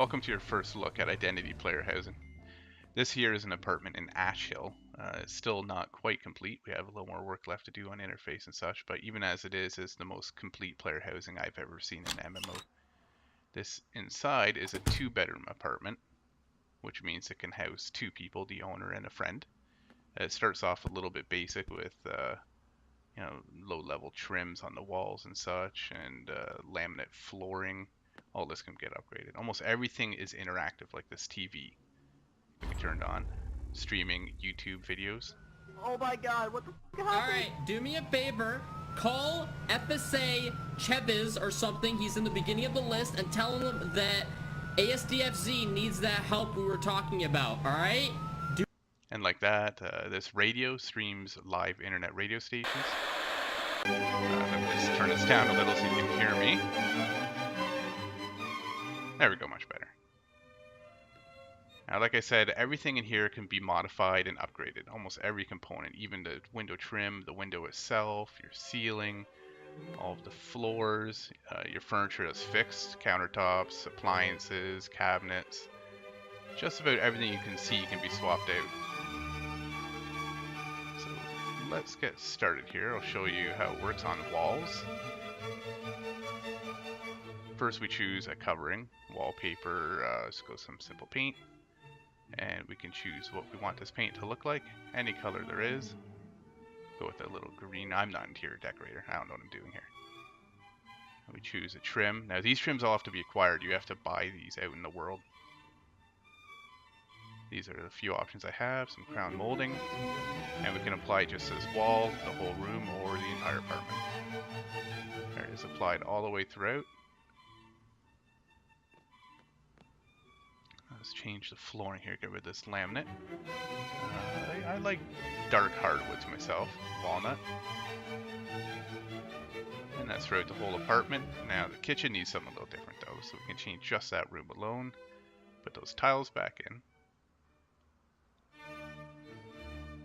Welcome to your first look at Identity Player Housing. This here is an apartment in Ash Hill. It's still not quite complete. We have a little more work left to do on interface and such, but even as it is, it's the most complete player housing I've ever seen in MMO. This inside is a 2-bedroom apartment, which means it can house 2 people, the owner and a friend. It starts off a little bit basic with low-level trims on the walls and such, and laminate flooring. All this can get upgraded. Almost everything is interactive, like this TV can be turned on, streaming YouTube videos. Oh my god, what the f happened? Alright, do me a favor. Call FSA Cheviz or something. He's in the beginning of the list, and tell him that ASDFZ needs that help we were talking about, alright? And like that, this radio streams live internet radio stations. Let me just turn this down a little so you can hear me. There we go, much better. Now, like I said, everything in here can be modified and upgraded. Almost every component, even the window trim, the window itself, your ceiling, all of the floors, your furniture that's fixed, countertops, appliances, cabinets. Just about everything you can see can be swapped out. So let's get started here. I'll show you how it works on walls. First we choose a covering, wallpaper, let's go some simple paint. And we can choose what we want this paint to look like, any color there is. Go with a little green. I'm not an interior decorator, I don't know what I'm doing here. And we choose a trim. Now these trims all have to be acquired, you have to buy these out in the world. These are the few options I have, some crown molding. And we can apply just this wall, the whole room, or the entire apartment. There it is, applied all the way throughout. Let's change the flooring here, get rid of this laminate. I like dark hardwoods myself, walnut. And that's throughout the whole apartment. Now the kitchen needs something a little different though, so we can change just that room alone. Put those tiles back in.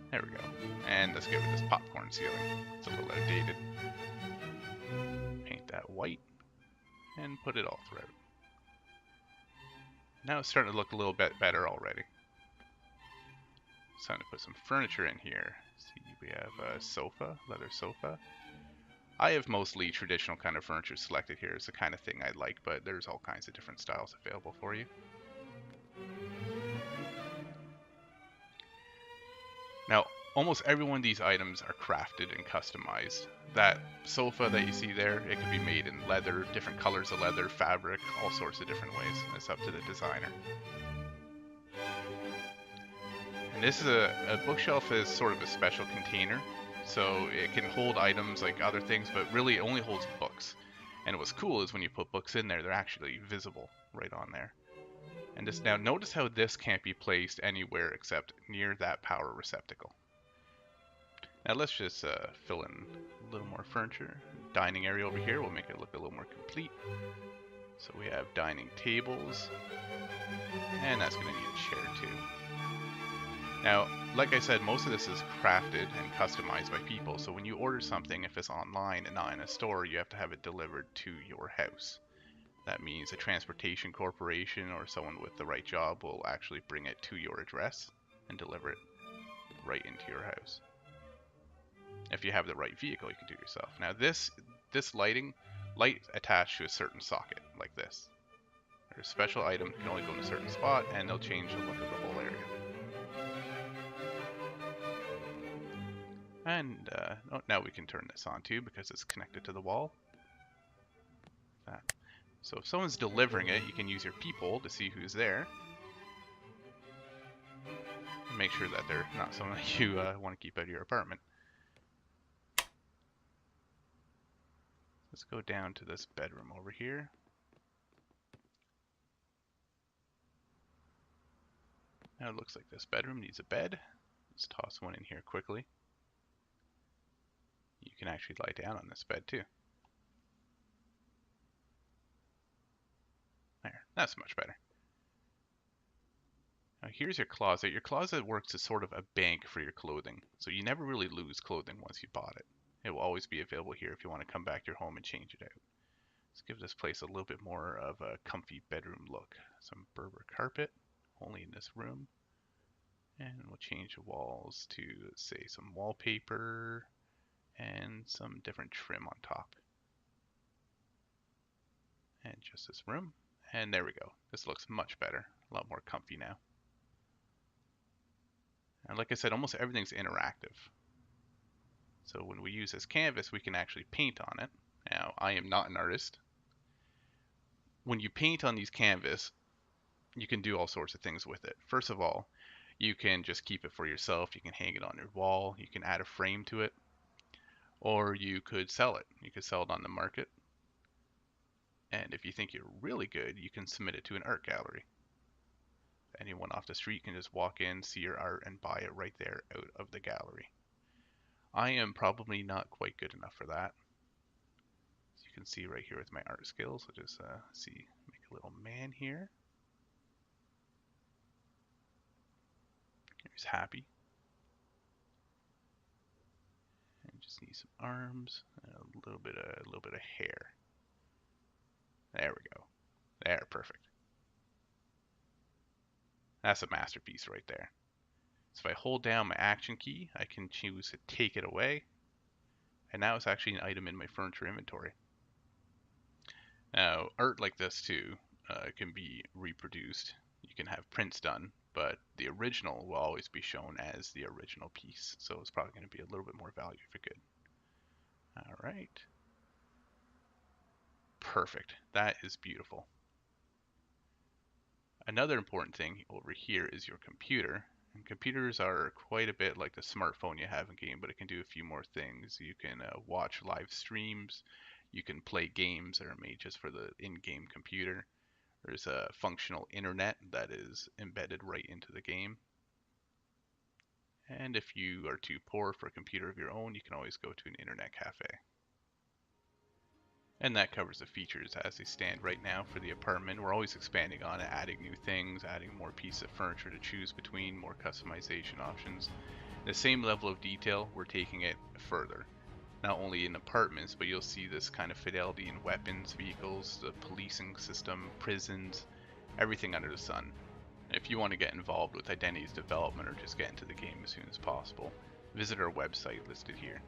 There we go. And let's get rid of this popcorn ceiling. It's a little outdated. Paint that white and put it all throughout. Now it's starting to look a little bit better already. It's time to put some furniture in here. See, we have a sofa, leather sofa. I have mostly traditional kind of furniture selected here. It's the kind of thing I like, but there's all kinds of different styles available for you. Now, almost every one of these items are crafted and customized. That sofa that you see there, it can be made in leather, different colors of leather, fabric, all sorts of different ways. It's up to the designer. And this is a bookshelf is sort of a special container. So it can hold items like other things, but really it only holds books. And what's cool is when you put books in there, they're actually visible right on there. And this, now notice how this can't be placed anywhere except near that power receptacle. Now let's just fill in a little more furniture. Dining area over here will make it look a little more complete. So we have dining tables, and that's going to need a chair too. Now, like I said, most of this is crafted and customized by people, so when you order something, if it's online and not in a store, you have to have it delivered to your house. That means a transportation corporation or someone with the right job will actually bring it to your address and deliver it right into your house. If you have the right vehicle, you can do it yourself. Now this light attached to a certain socket, like this. There's a special item that can only go in a certain spot, and they'll change the look of the whole area. And now we can turn this on too because it's connected to the wall. That. So if someone's delivering it, you can use your peephole to see who's there. Make sure that they're not someone that you want to keep out of your apartment. Let's go down to this bedroom over here. Now it looks like this bedroom needs a bed. Let's toss one in here quickly. You can actually lie down on this bed too. There, that's much better. Now here's your closet. Your closet works as sort of a bank for your clothing. So you never really lose clothing once you bought it. It will always be available here if you want to come back to your home and change it out. Let's give this place a little bit more of a comfy bedroom look. Some Berber carpet, only in this room. And we'll change the walls to, say, some wallpaper and some different trim on top. And just this room. And there we go. This looks much better. A lot more comfy now. And like I said, almost everything's interactive. So when we use this canvas, we can actually paint on it. Now, I am not an artist. When you paint on these canvas, you can do all sorts of things with it. First of all, you can just keep it for yourself. You can hang it on your wall. You can add a frame to it. Or you could sell it. You could sell it on the market. And if you think you're really good, you can submit it to an art gallery. Anyone off the street can just walk in, see your art, and buy it right there out of the gallery. I am probably not quite good enough for that. As you can see right here with my art skills, I'll just make a little man here. Here's Happy. And just need some arms and a little bit of hair. There we go. There, perfect. That's a masterpiece right there. So if I hold down my action key, I can choose to take it away. And now it's actually an item in my furniture inventory. Now, art like this too can be reproduced. You can have prints done, but the original will always be shown as the original piece. So it's probably going to be a little bit more value for good. All right. Perfect. That is beautiful. Another important thing over here is your computer. And computers are quite a bit like the smartphone you have in game, but it can do a few more things. You can watch live streams. You can play games that are made just for the in-game computer. There's a functional internet that is embedded right into the game. And if you are too poor for a computer of your own, you can always go to an internet cafe. And that covers the features as they stand right now for the apartment. We're always expanding on it, adding new things, adding more pieces of furniture to choose between, more customization options. The same level of detail, we're taking it further. Not only in apartments, but you'll see this kind of fidelity in weapons, vehicles, the policing system, prisons, everything under the sun. If you want to get involved with Identity's development or just get into the game as soon as possible, visit our website listed here.